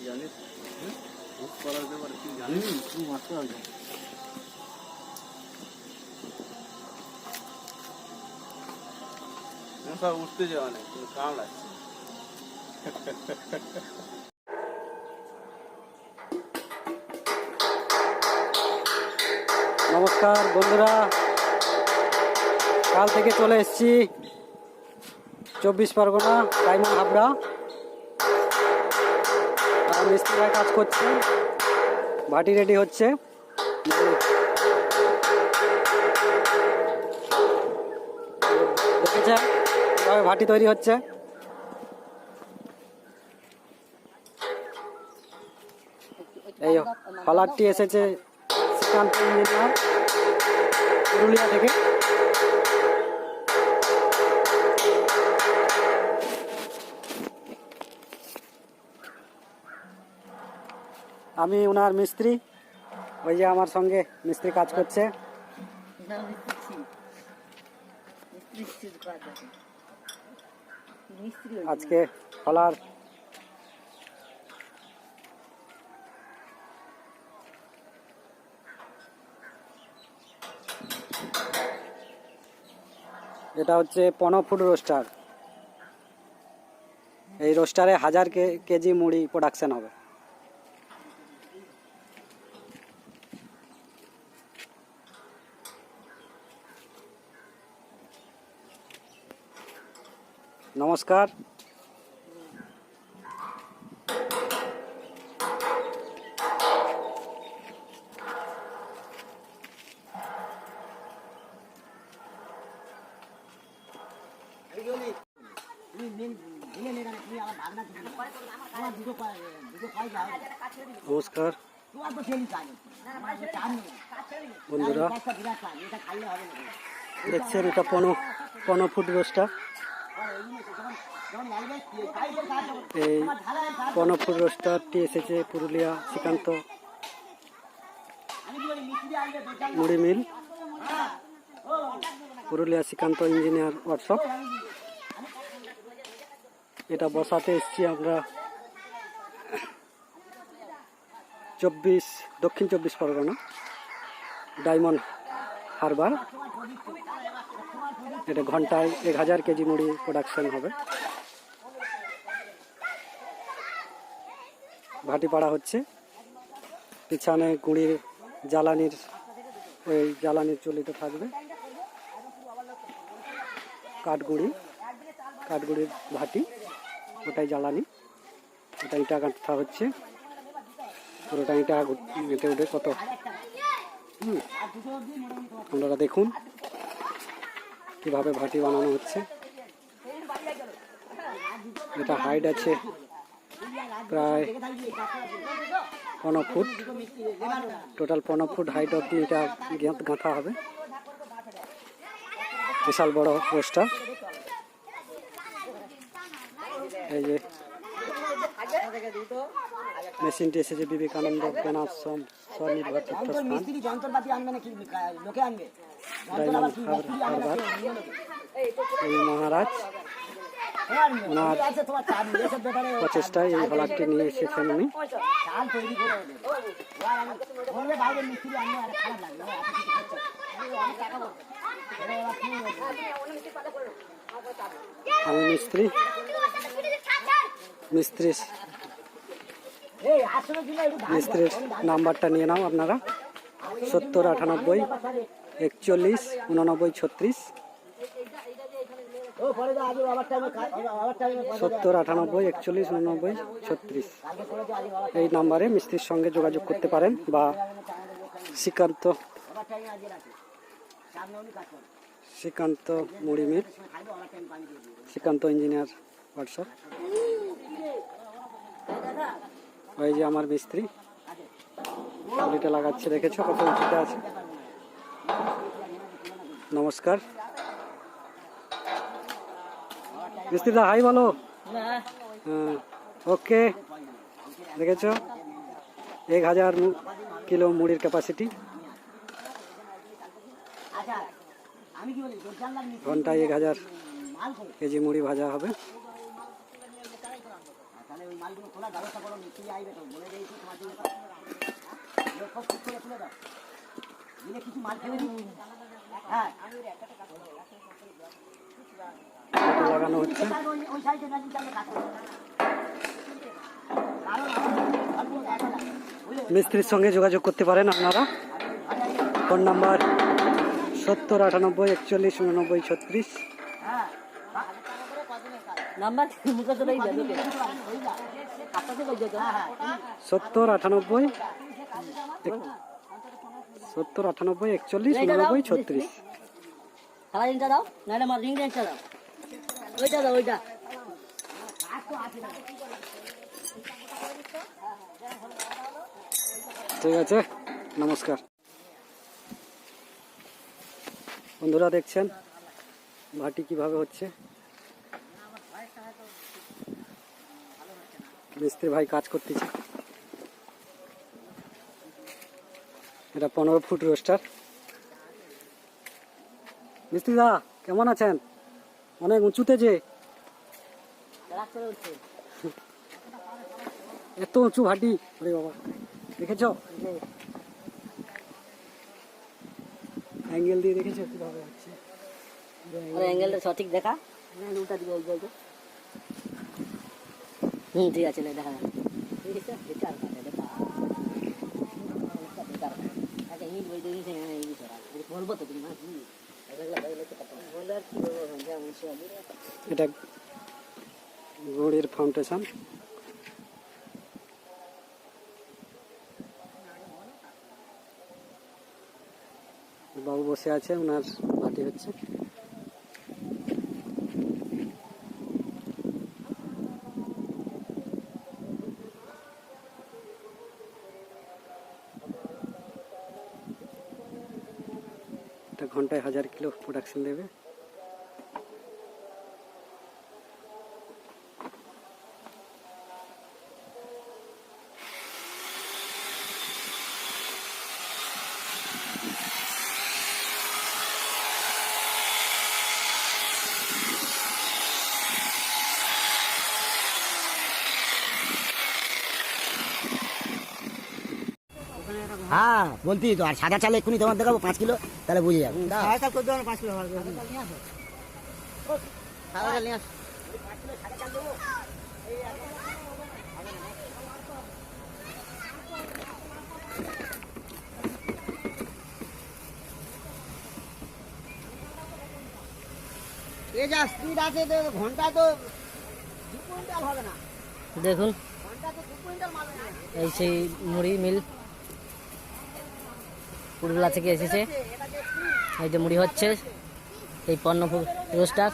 জানিস করার ব্যাপারে তুই জানিস তুই মারতে পারবি সব উঠতে যাওয়া নেই কিন্তু কামড়াচ্ছে। নমস্কার বন্ধুরা, কাল থেকে চলে এসেছি 24 পরগনা ডায়মন্ড হাবড়া। আর মিস্ত্রিরা কাজ করছে, ভাটি রেডি হচ্ছে। দেখেছেন কীভাবে ভাটি তৈরি হচ্ছে। এই হলারটি এসেছে শ্রীকান্ত ইঞ্জিনিয়ার পুরুলিয়া থেকে। আমি ওনার মিস্ত্রি, ওই যে আমার সঙ্গে মিস্ত্রি কাজ করছে। আজকে হলার এটা হচ্ছে 15 ফুট রোস্টার। এই রোস্টারে 1000 কেজি মুড়ি প্রোডাকশন হবে। নমস্কার। নমস্কার বন্ধুরা, দেখছেন এটা 15 ফুট রোস্টার। এই 15 ফুট রোস্টারটি এসেছে পুরুলিয়া শ্রীকান্ত মুড়ি মিল, পুরুলিয়া শ্রীকান্ত ইঞ্জিনিয়ার ওয়ার্কশপ। এটা বসাতে এসেছি আমরা দক্ষিণ 24 পরগনা ডায়মন্ড হারবার। এটা ঘন্টায় 1000 কেজি মুড়ি প্রোডাকশন হবে। ভাটি পাড়া হচ্ছে, পিছনে গুঁড়ির জ্বালানির চুলিতে থাকবে কাঠগুড়ির ভাটি, ওটাই জ্বালানি। ওটা ইটা কাটা হচ্ছে, পুরোটা ইটা মেটে উঠে কত। আপনারা দেখুন কিভাবে ভাটি বানানো হচ্ছে। এটা হাইট আছে প্রায় 15 ফুট, টোটাল 15 ফুট হাইট অব্দি এটা গাঁথা হবে। বিশাল বড় পোস্টার। এই যে মেশিনটি এসেছে বিবেকানন্দ বেনাশ্রম স্বনির্ভর তীর্থস্থান ডায়মন্ড হারবার। এই মহারাজ ওনার প্রচেষ্টায় এই হলারটি নিয়ে এসেছেন উনি। আমি মিস্ত্রির নাম্বারটা নিয়ে নাও আপনারা, 70 98 41 89 36। 70 98 41 89 36 এই নাম্বারে মিস্ত্রির সঙ্গে যোগাযোগ করতে পারেন, বা শ্রীকান্ত মুড়ি মিল, শ্রীকান্ত ইঞ্জিনিয়ার ওয়ার্কশপ। ওই যে আমার মিস্ত্রি গুলিটা লাগাচ্ছে, দেখেছো কত উঁচুতে আছে। নমস্কার মিস্ত্রিদা, হাই বলো। হ্যাঁ, ওকে। দেখেছো 1000 কিলো মুড়ির ক্যাপাসিটি, ঘন্টায় 1000 কেজি মুড়ি ভাজা হবে। তাহলে ওই মালগুলো খোলা ব্যবস্থা করো, মিস্ত্রি আইবে তো বলে দিয়েছি তোমার জন্য সব ঠিক করে তুলে দাও, দিলে কিছু মাল ফেলে দিই। হ্যাঁ লাগানো হচ্ছে। ওই সাইডে না দিতে আমরা কাজ করবো। মিস্ত্রির সঙ্গে যোগাযোগ করতে পারেন আপনারা। Phone number 70 98 41 89 36। নাম্বার মুখে তো নেই যাবে 70 98 41 89 36। সারা দিনটা দাও, নাহলে আমার রিং রেঞ্জটা দাও, ওইটা দাও ওইটা। ঠিক আছে, নমস্কার। বন্ধুরা দেখছেন ভাটি কিভাবে হচ্ছে। মিস্ত্রি ভাই কাজ করতেছে। এটা 15 ফুট রোস্টার। মিস্ত্রি দা কেমন আছেন? অনেক উঁচুতে যে, এত উঁচু ভাটি, আরে বাবা দেখেছ? অ্যাঙ্গেল দিয়ে দেখেছো কিভাবে হচ্ছে? অ্যাঙ্গেলটা সঠিক দেখা, উল্টা দিকে ওই জায়গায়। ঠিক আছে, দেখা যাবে। বেকার কাটে দেখা, বেকার আচ্ছা ইট বই দিয়ে বলবো তো তুমি বলে আর কি বলবো। এটা গুড়ির ফাউন্ডেশন। বাবু বসে আছে, ওনার ভাটি হচ্ছে। এটা ঘন্টায় 1000 কিলো প্রোডাকশন দেবে। হ্যাঁ বলতি তো, আর সাদা চালে এক্ষুনি তোমার দেখাবো 5 কিলো, তাহলে বুঝে যাবে। 5 কিলো এ যা স্পিড আছে তো ঘন্টা তো 2 কুইন্টাল হবে না। দেখুন ঘন্টা তো 2 কুইন্টাল মাল এই সেই মুড়ি মিল পুরুলিয়া থেকে এসেছে। এই যে মুড়ি হচ্ছে, এই 15 ফুট রোস্টার।